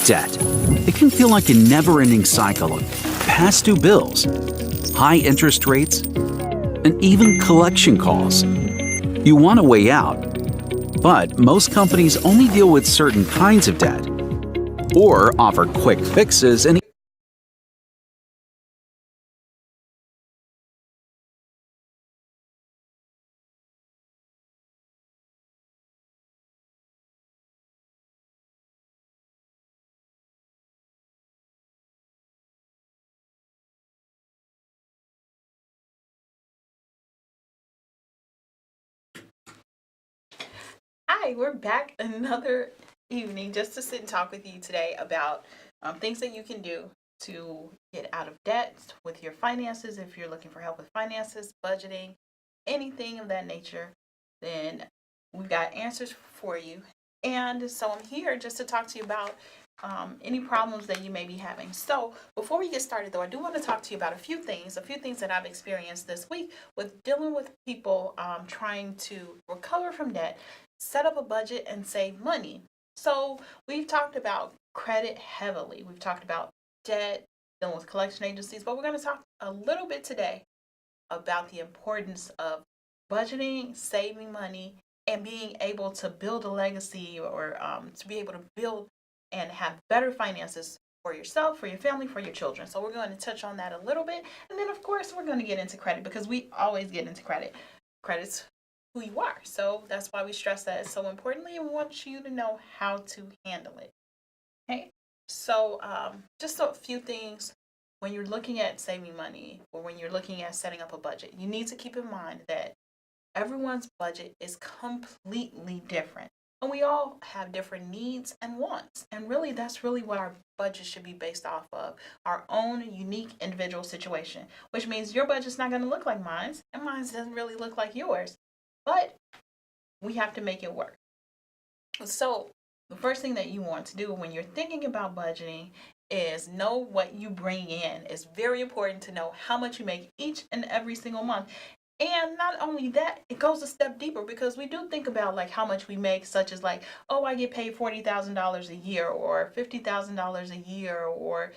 Debt. It can feel like a never-ending cycle of past due bills, high interest rates, and even collection calls. You want a way out, but most companies only deal with certain kinds of debt or offer quick fixes and Hi, we're back another evening just to sit and talk with you today about things that you can do to get out of debt with your finances. If you're looking for help with finances, budgeting, anything of that nature, then we've got answers for you. And so I'm here just to talk to you about any problems that you may be having. So before we get started, though, I do want to talk to you about a few things that I've experienced this week with dealing with people trying to recover from debt, set up a budget, and save money. So we've talked about credit heavily. We've talked about debt, dealing with collection agencies, but we're going to talk a little bit today about the importance of budgeting, saving money, and being able to build a legacy or to be able to build and have better finances for yourself, for your family, for your children. So we're going to touch on that a little bit. And then, of course, we're going to get into credit because we always get into credit. Credit's who you are. So that's why we stress that it's so importantly. We want you to know how to handle it. Okay. So just a few things when you're looking at saving money or when you're looking at setting up a budget, you need to keep in mind that everyone's budget is completely different. And we all have different needs and wants. And really, that's really what our budget should be based off of, our own unique individual situation, which means your budget's not going to look like mine's, and mine's doesn't really look like yours. But we have to make it work. So the first thing that you want to do when you're thinking about budgeting is know what you bring in. It's very important to know how much you make each and every single month. And not only that, it goes a step deeper because we do think about like how much we make, such as like, oh, I get paid $40,000 a year or $50,000 a year or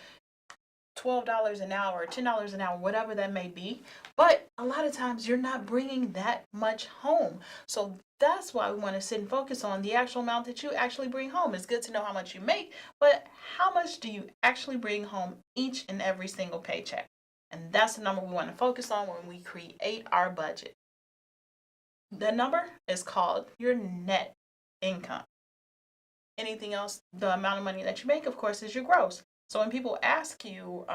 $12 an hour, $10 an hour, whatever that may be. But a lot of times you're not bringing that much home. So that's why we want to sit and focus on the actual amount that you actually bring home. It's good to know how much you make, but how much do you actually bring home each and every single paycheck? And that's the number we want to focus on when we create our budget. The number is called your net income. Anything else, the amount of money that you make, of course, is your gross. So when people ask you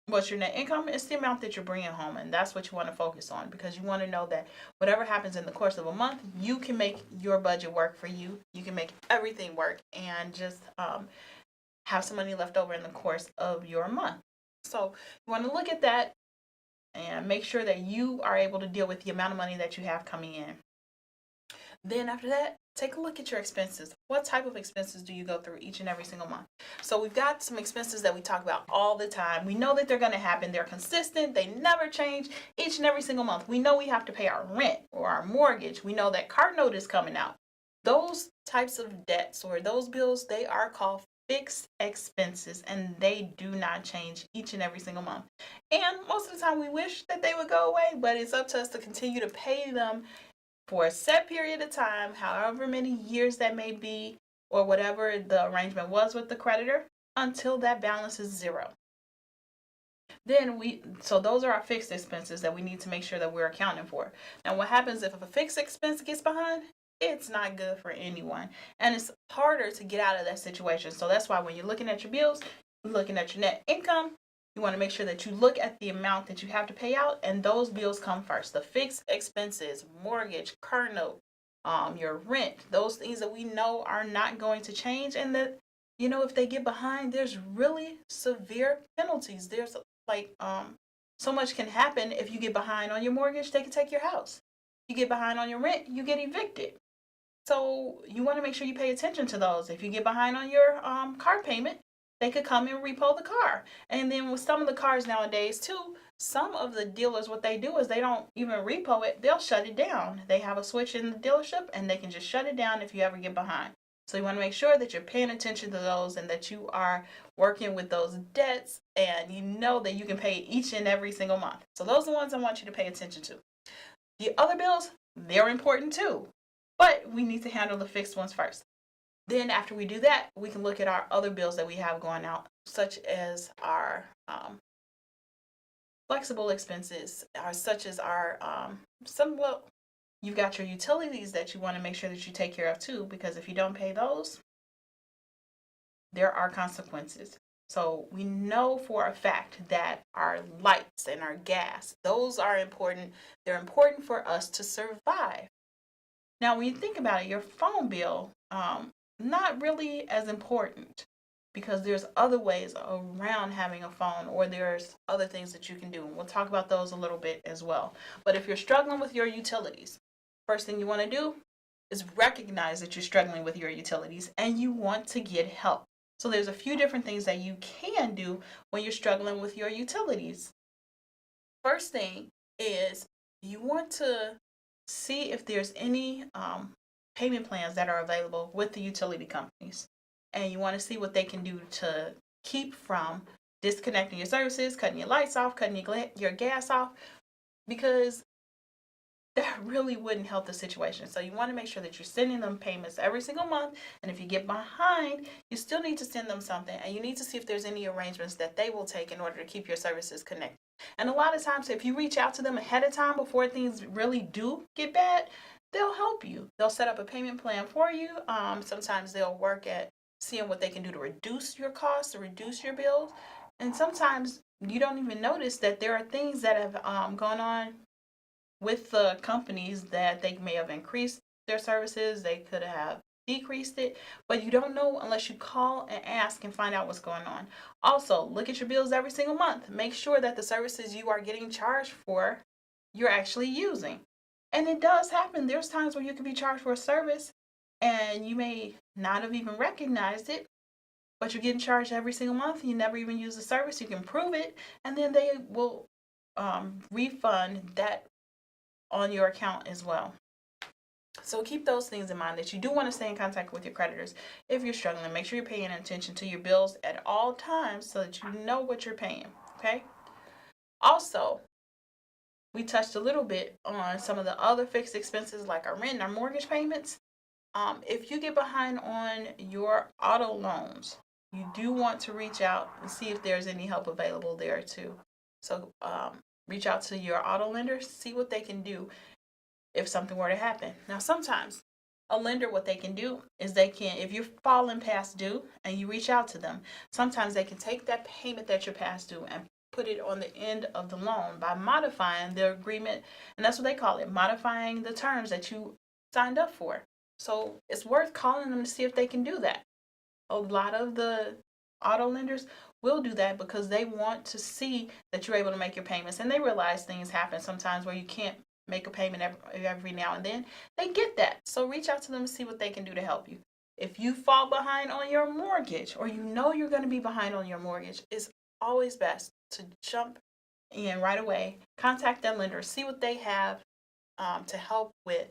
what's your net income, it's the amount that you're bringing home, and that's what you want to focus on because you want to know that whatever happens in the course of a month, you can make your budget work for you. You can make everything work and just have some money left over in the course of your month. So you want to look at that and make sure that you are able to deal with the amount of money that you have coming in. Then after that, take a look at your expenses. What type of expenses do you go through each and every single month? So we've got some expenses that we talk about all the time. We know that they're going to happen. They're consistent. They never change each and every single month. We know we have to pay our rent or our mortgage. We know that car note is coming out. Those types of debts or those bills, they are called fixed expenses and they do not change each and every single month. And most of the time we wish that they would go away, but it's up to us to continue to pay them for a set period of time, however many years that may be, or whatever the arrangement was with the creditor, until that balance is zero. So those are our fixed expenses that we need to make sure that we're accounting for. Now, what happens if a fixed expense gets behind? It's not good for anyone. And it's harder to get out of that situation. So that's why when you're looking at your bills, you're looking at your net income, you want to make sure that you look at the amount that you have to pay out, and those bills come first. The fixed expenses, mortgage, car note, your rent, those things that we know are not going to change, and that if they get behind, there's really severe penalties. There's like so much can happen if you get behind on your mortgage. They can take your house. You get behind on your rent, you get evicted. So you want to make sure you pay attention to those. If you get behind on your car payment, they could come and repo the car. And then with some of the cars nowadays too, some of the dealers, what they do is they don't even repo it. They'll shut it down. They have a switch in the dealership and they can just shut it down if you ever get behind. So you want to make sure that you're paying attention to those and that you are working with those debts and you know that you can pay each and every single month. So those are the ones I want you to pay attention to. The other bills, they're important too, but we need to handle the fixed ones first. Then after we do that, we can look at our other bills that we have going out, such as our flexible expenses, such as our you've got your utilities that you want to make sure that you take care of too, because if you don't pay those, there are consequences. So we know for a fact that our lights and our gas, those are important. They're important for us to survive. Now, when you think about it, your phone bill, not really as important because there's other ways around having a phone, or there's other things that you can do. And we'll talk about those a little bit as well. But if you're struggling with your utilities, first thing you want to do is recognize that you're struggling with your utilities and you want to get help. So there's a few different things that you can do when you're struggling with your utilities. First thing is you want to see if there's any payment plans that are available with the utility companies. And you want to see what they can do to keep from disconnecting your services, cutting your lights off, cutting your gas off, because that really wouldn't help the situation. So you want to make sure that you're sending them payments every single month. And if you get behind, you still need to send them something. And you need to see if there's any arrangements that they will take in order to keep your services connected. And a lot of times, if you reach out to them ahead of time before things really do get bad, they'll help you. They'll set up a payment plan for you. Sometimes they'll work at seeing what they can do to reduce your costs, to reduce your bills. And sometimes you don't even notice that there are things that have gone on with the companies that they may have increased their services, they could have decreased it, but you don't know unless you call and ask and find out what's going on. Also, look at your bills every single month. Make sure that the services you are getting charged for, you're actually using. And it does happen. There's times where you could be charged for a service and you may not have even recognized it, but you're getting charged every single month. You never even use the service. You can prove it, and then they will refund that on your account as well. So keep those things in mind, that you do want to stay in contact with your creditors if you're struggling. Make sure you're paying attention to your bills at all times so that you know what you're paying, okay? Also, we touched a little bit on some of the other fixed expenses like our rent and our mortgage payments. If you get behind on your auto loans, you do want to reach out and see if there's any help available there too. So reach out to your auto lender, see what they can do if something were to happen. Now, sometimes a lender, what they can do is they can, if you're falling past due and you reach out to them, sometimes they can take that payment that you're past due and put it on the end of the loan by modifying the agreement. And that's what they call it, modifying the terms that you signed up for. So it's worth calling them to see if they can do that. A lot of the auto lenders will do that because they want to see that you're able to make your payments, and they realize things happen sometimes where you can't make a payment every now and then. They get that. So reach out to them and see what they can do to help you. If you fall behind on your mortgage, or you know you're going to be behind on your mortgage, it's always best to jump in right away, contact that lender, see what they have to help with,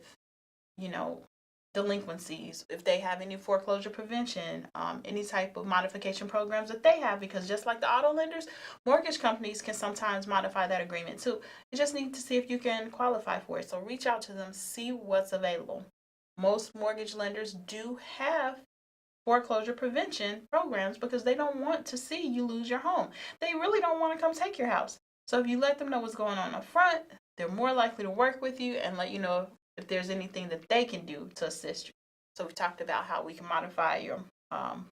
delinquencies, if they have any foreclosure prevention, any type of modification programs that they have, because just like the auto lenders, mortgage companies can sometimes modify that agreement too. You just need to see if you can qualify for it. So reach out to them, see what's available. Most mortgage lenders do have foreclosure prevention programs because they don't want to see you lose your home. They really don't want to come take your house. So if you let them know what's going on up front, they're more likely to work with you and let you know if there's anything that they can do to assist you. So we talked about how we can modify your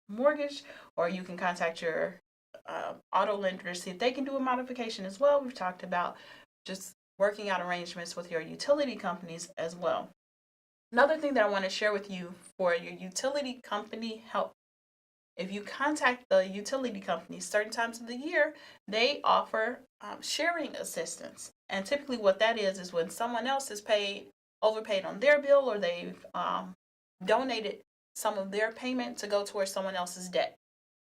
mortgage, or you can contact your auto lender to see if they can do a modification as well. We've talked about just working out arrangements with your utility companies as well. Another thing that I want to share with you for your utility company help. If you contact the utility company certain times of the year, they offer sharing assistance. And typically what that is when someone else is overpaid on their bill, or they've donated some of their payment to go towards someone else's debt.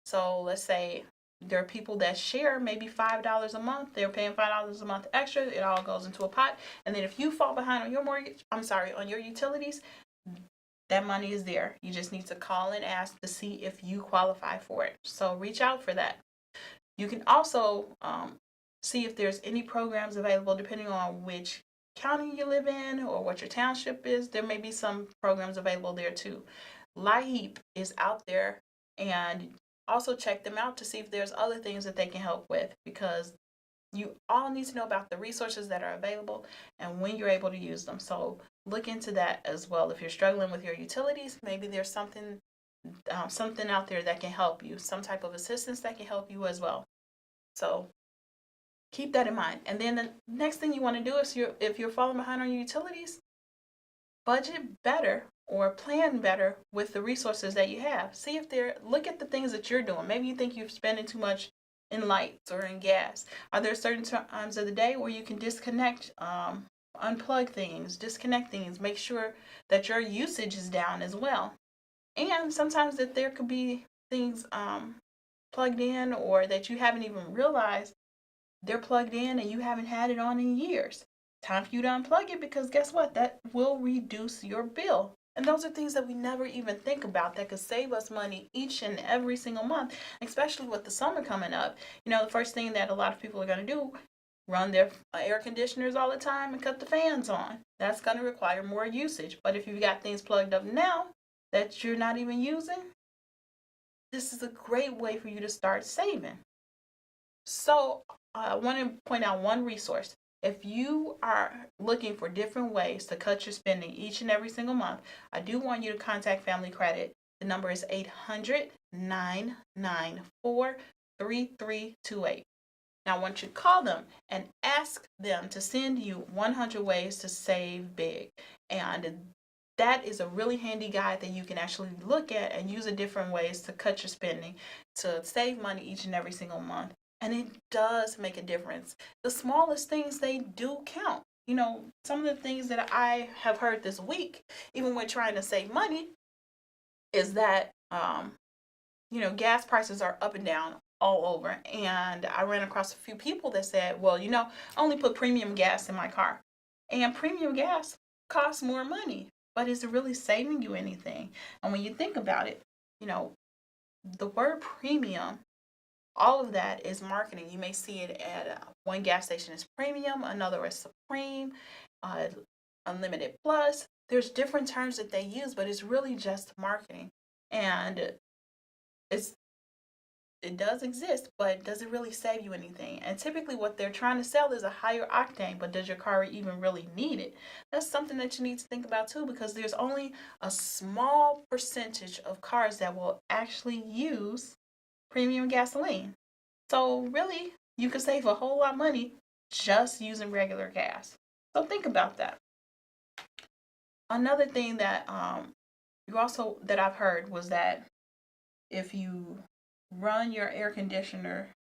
So let's say there are people that share maybe $5 a month. They're paying $5 a month extra. It all goes into a pot. And then if you fall behind on your on your utilities, that money is there. You just need to call and ask to see if you qualify for it. So reach out for that. You can also see if there's any programs available depending on which county you live in or what your township is. There may be some programs available there too. LIHEAP is out there, and also check them out to see if there's other things that they can help with, because you all need to know about the resources that are available and when you're able to use them. So look into that as well. If you're struggling with your utilities, maybe there's something out there that can help you, some type of assistance that can help you as well. So keep that in mind. And then the next thing you want to do is, if you're falling behind on your utilities, budget better or plan better with the resources that you have. See if look at the things that you're doing. Maybe you think you're spending too much in lights or in gas. Are there certain times of the day where you can disconnect, unplug things, disconnect things, make sure that your usage is down as well? And sometimes that there could be things plugged in, or that you haven't even realized they're plugged in and you haven't had it on in years. Time for you to unplug it, because guess what? That will reduce your bill. And those are things that we never even think about that could save us money each and every single month, especially with the summer coming up. The first thing that a lot of people are going to do, run their air conditioners all the time and cut the fans on. That's going to require more usage. But if you've got things plugged up now that you're not even using, this is a great way for you to start saving. So I want to point out one resource. If you are looking for different ways to cut your spending each and every single month, I do want you to contact Family Credit. The number is 800-994-3328. Now I want you to call them and ask them to send you 100 ways to save big. And that is a really handy guide that you can actually look at and use in different ways to cut your spending, to save money each and every single month. And it does make a difference. The smallest things, they do count. Some of the things that I have heard this week, even when trying to save money, is that, gas prices are up and down all over. And I ran across a few people that said, well, I only put premium gas in my car. And premium gas costs more money, but is it really saving you anything? And when you think about it, the word premium, all of that is marketing. You may see it at one gas station is premium, another is supreme, unlimited plus. There's different terms that they use, but it's really just marketing. And it does exist, but does it really save you anything? And typically what they're trying to sell is a higher octane, but does your car even really need it? That's something that you need to think about too, because there's only a small percentage of cars that will actually use premium gasoline. So really, you could save a whole lot of money just using regular gas. So think about that. Another thing that I've heard was that if you run your air conditioner,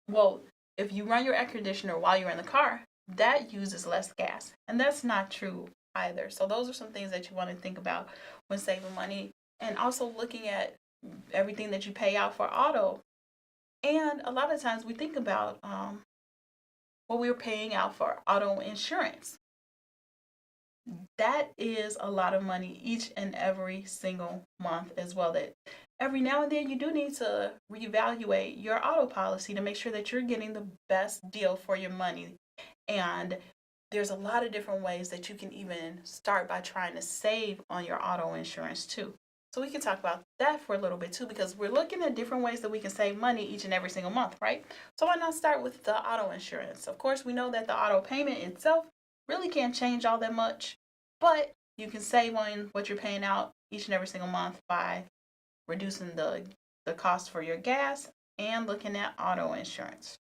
while you're in the car, that uses less gas. And that's not true either. So those are some things that you want to think about when saving money, and also looking at everything that you pay out for auto. And a lot of times we think about what we're paying out for auto insurance. That is a lot of money each and every single month as well. That every now and then you do need to reevaluate your auto policy to make sure that you're getting the best deal for your money. And there's a lot of different ways that you can even start by trying to save on your auto insurance too. So we can talk about that for a little bit too, because we're looking at different ways that we can save money each and every single month, right? So why not start with the auto insurance? Of course, we know that the auto payment itself really can't change all that much, but you can save on what you're paying out each and every single month by reducing the cost for your gas and looking at auto insurance.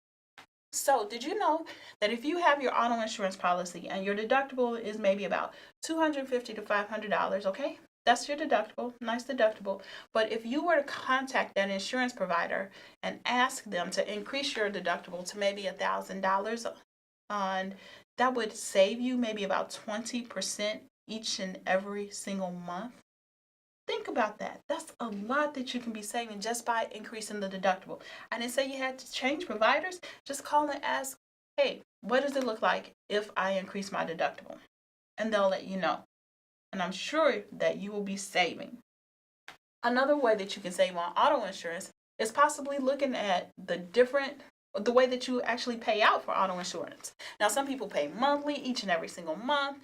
So did you know that if you have your auto insurance policy and your deductible is maybe about $250 to $500, okay? That's your deductible, nice deductible. But if you were to contact that insurance provider and ask them to increase your deductible to maybe $1,000, and that would save you maybe about 20% each and every single month. Think about that. That's a lot that you can be saving just by increasing the deductible. I didn't say you had to change providers. Just call and ask, hey, what does it look like if I increase my deductible? And they'll let you know. and I'm sure that you will be saving. Another way that you can save on auto insurance is possibly looking at the way that you actually pay out for auto insurance. Now, some people pay monthly, each and every single month.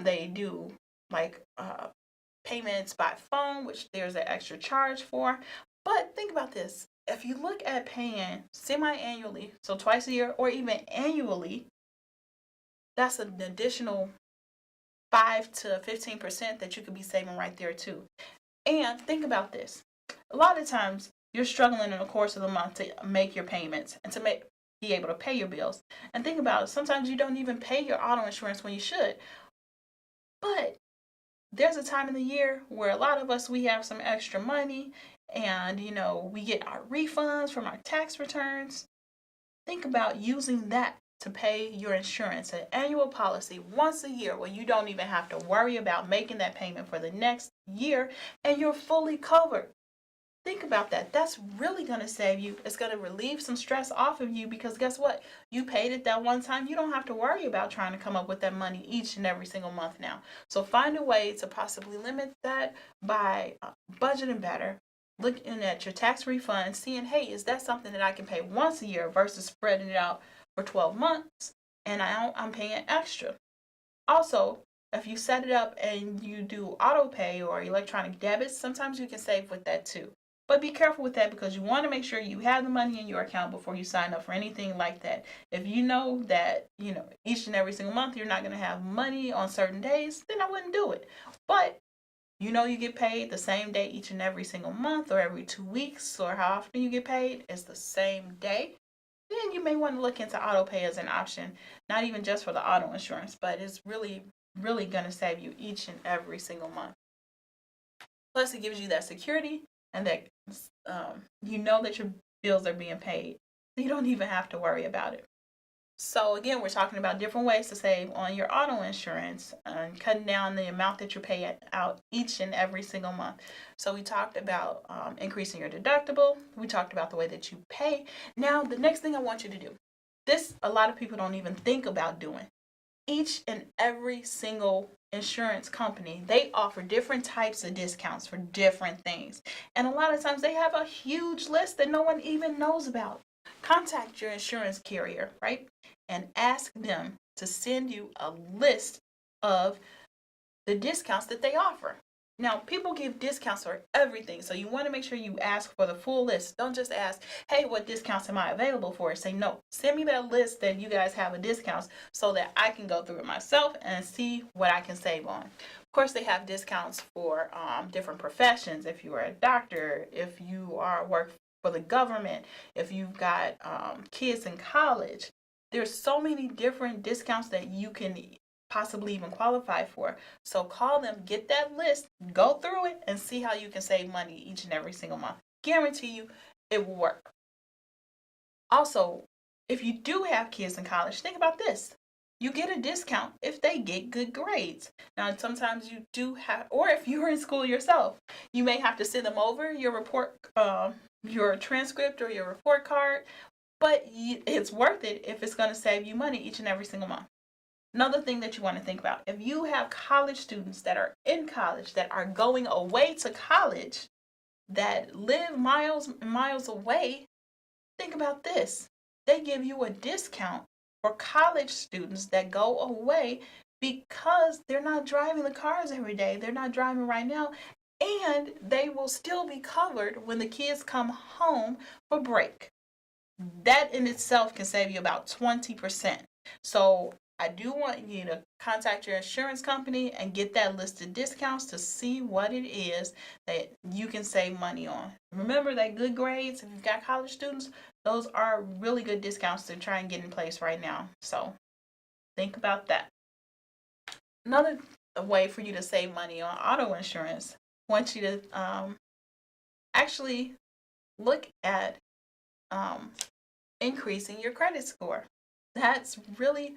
They do like payments by phone, which there's an extra charge for. But think about this. If you look at paying semi-annually, so twice a year or even annually, that's an additional 5 to 15% that you could be saving right there too. And think about this. A lot of times you're struggling in the course of the month to make your payments and to be able to pay your bills. And think about it. Sometimes you don't even pay your auto insurance when you should. But there's a time in the year where a lot of us, we have some extra money and, we get our refunds from our tax returns. Think about using that to pay your insurance, an annual policy once a year where you don't even have to worry about making that payment for the next year and you're fully covered. Think about that. That's really going to save you. It's going to relieve some stress off of you because guess what? You paid it that one time. You don't have to worry about trying to come up with that money each and every single month now. So find a way to possibly limit that by budgeting better, looking at your tax refund, seeing, hey, is that something that I can pay once a year versus spreading it out for 12 months and I'm paying extra. Also, if you set it up and you do auto pay or electronic debits, sometimes you can save with that too. But be careful with that because you want to make sure you have the money in your account before you sign up for anything like that. If you know that, each and every single month you're not going to have money on certain days, then I wouldn't do it. But you get paid the same day each and every single month or every 2 weeks or how often you get paid is the same day, then you may want to look into auto pay as an option, not even just for the auto insurance, but it's really, really going to save you each and every single month. Plus, it gives you that security and that you know that your bills are being paid. So you don't even have to worry about it. So again, we're talking about different ways to save on your auto insurance and cutting down the amount that you pay out each and every single month. So we talked about increasing your deductible. We talked about the way that you pay. Now, the next thing I want you to do, this a lot of people don't even think about doing. Each and every single insurance company, they offer different types of discounts for different things. And a lot of times they have a huge list that no one even knows about. Contact your insurance carrier, right? And ask them to send you a list of the discounts that they offer. Now, people give discounts for everything, so you want to make sure you ask for the full list. Don't just ask, hey, what discounts am I available for? Say, no, send me that list that you guys have of discounts so that I can go through it myself and see what I can save on. Of course, they have discounts for different professions. If you are a doctor, if you are work for the government, if you've got kids in college, there's so many different discounts that you can possibly even qualify for. So call them, get that list, go through it, and see how you can save money each and every single month. Guarantee you it will work. Also, if you do have kids in college, think about this. You get a discount if they get good grades. Now, sometimes you do have, or if you're in school yourself, you may have to send them over your report, your transcript or your report card, but it's worth it if it's going to save you money each and every single month. Another thing that you want to think about, if you have college students that are in college, that are going away to college, that live miles and miles away, think about this. They give you a discount for college students that go away because they're not driving the cars every day. They're not driving right now. And they will still be covered when the kids come home for break. That in itself can save you about 20%. So I do want you to contact your insurance company and get that list of discounts to see what it is that you can save money on. Remember that good grades, if you've got college students, those are really good discounts to try and get in place right now. So think about that. Another way for you to save money on auto insurance, I want you to actually look at increasing your credit score. That's really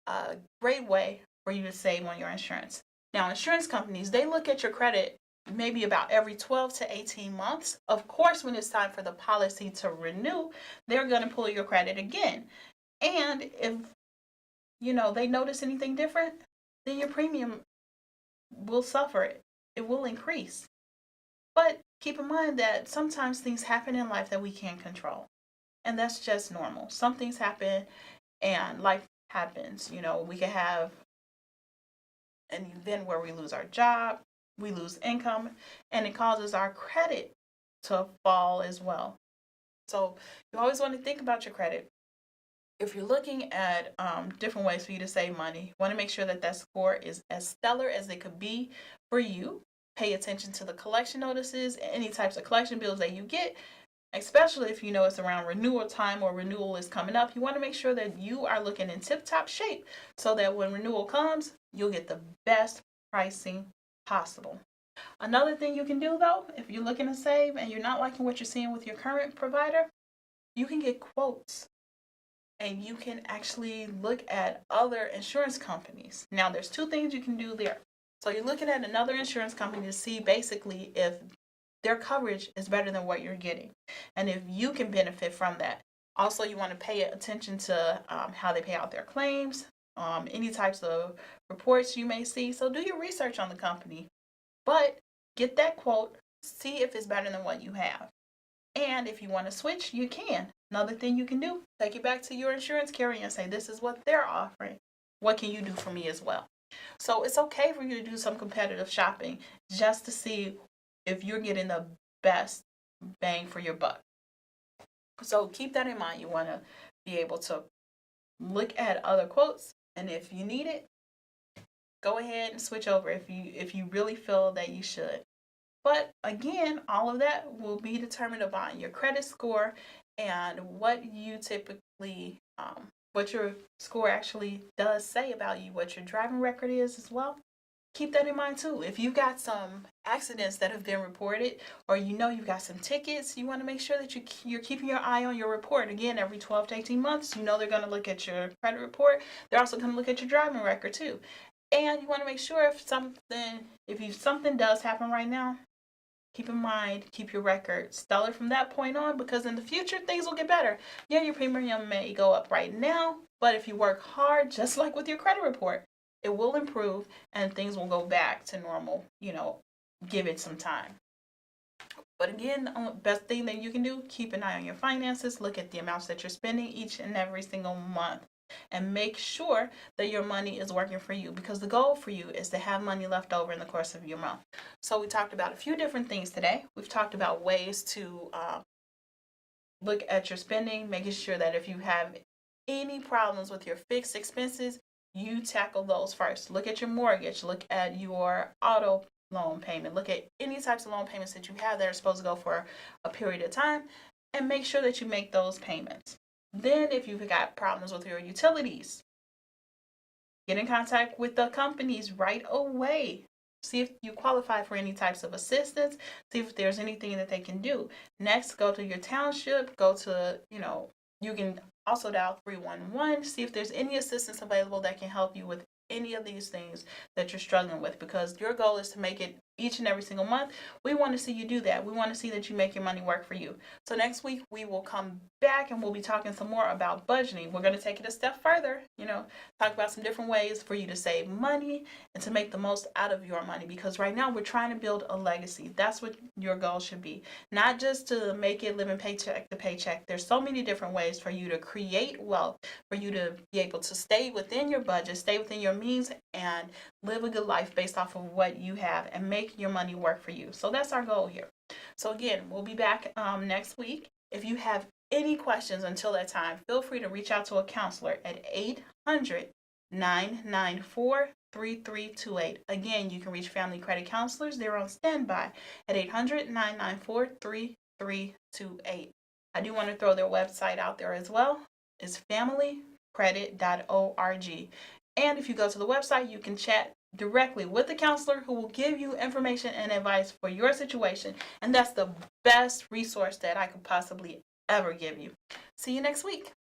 a great way for you to save on your insurance. Now, insurance companies, they look at your credit maybe about every 12 to 18 months. Of course, when it's time for the policy to renew, they're going to pull your credit again. And if, they notice anything different, then your premium will suffer. It will increase. But keep in mind that sometimes things happen in life that we can't control. And that's just normal. Some things happen and life happens. We could have an event where we lose our job, we lose income, and it causes our credit to fall as well. So you always want to think about your credit. If you're looking at different ways for you to save money, you want to make sure that that score is as stellar as it could be for you. Pay attention to the collection notices, any types of collection bills that you get, especially if you know it's around renewal time or renewal is coming up. You want to make sure that you are looking in tip-top shape so that when renewal comes, you'll get the best pricing possible. Another thing you can do though, if you're looking to save and you're not liking what you're seeing with your current provider, you can get quotes and you can actually look at other insurance companies. Now, there's two things you can do there. So you're looking at another insurance company to see basically if their coverage is better than what you're getting and if you can benefit from that. Also, you want to pay attention to how they pay out their claims, any types of reports you may see. So do your research on the company, but get that quote, see if it's better than what you have. And if you want to switch, you can. Another thing you can do, take it back to your insurance carrier and say, this is what they're offering. What can you do for me as well? So it's okay for you to do some competitive shopping just to see if you're getting the best bang for your buck. So keep that in mind. You want to be able to look at other quotes, and if you need it, go ahead and switch over if you really feel that you should. But again, all of that will be determined upon your credit score and what you typically, what your score actually does say about you, what your driving record is as well. Keep that in mind too. If you've got some accidents that have been reported or you've got some tickets, you want to make sure that you're keeping your eye on your report. Again, every 12 to 18 months, they're going to look at your credit report. They're also going to look at your driving record too. And you want to make sure if something does happen right now, keep in mind, keep your record stellar from that point on, because in the future, things will get better. Yeah, your premium may go up right now, but if you work hard, just like with your credit report, it will improve and things will go back to normal. Give it some time. But again, the best thing that you can do, keep an eye on your finances, look at the amounts that you're spending each and every single month, and make sure that your money is working for you, because the goal for you is to have money left over in the course of your month. So we talked about a few different things today. We've talked about ways to look at your spending, making sure that if you have any problems with your fixed expenses, you tackle those first. Look at your mortgage, look at your auto loan payment, look at any types of loan payments that you have that are supposed to go for a period of time, and make sure that you make those payments. Then if you've got problems with your utilities, get in contact with the companies right away. See if you qualify for any types of assistance. See if there's anything that they can do. Next, go to your township. Go to, you can also dial 311. See if there's any assistance available that can help you with any of these things that you're struggling with, because your goal is to make it each and every single month. We want to see you do that. We want to see that you make your money work for you. So next week we will come back and we'll be talking some more about budgeting. We're going to take it a step further, talk about some different ways for you to save money and to make the most out of your money, because right now we're trying to build a legacy. That's what your goal should be. Not just to make it living paycheck to paycheck. There's so many different ways for you to create wealth, for you to be able to stay within your budget, stay within your means, and live a good life based off of what you have and make your money work for you. So that's our goal here. So again, we'll be back next week. If you have any questions until that time, feel free to reach out to a counselor at 800-994-3328. Again, you can reach Family Credit Counselors. They're on standby at 800-994-3328. I do want to throw their website out there as well. It's familycredit.org. And if you go to the website, you can chat directly with the counselor who will give you information and advice for your situation. And that's the best resource that I could possibly ever give you. See you next week.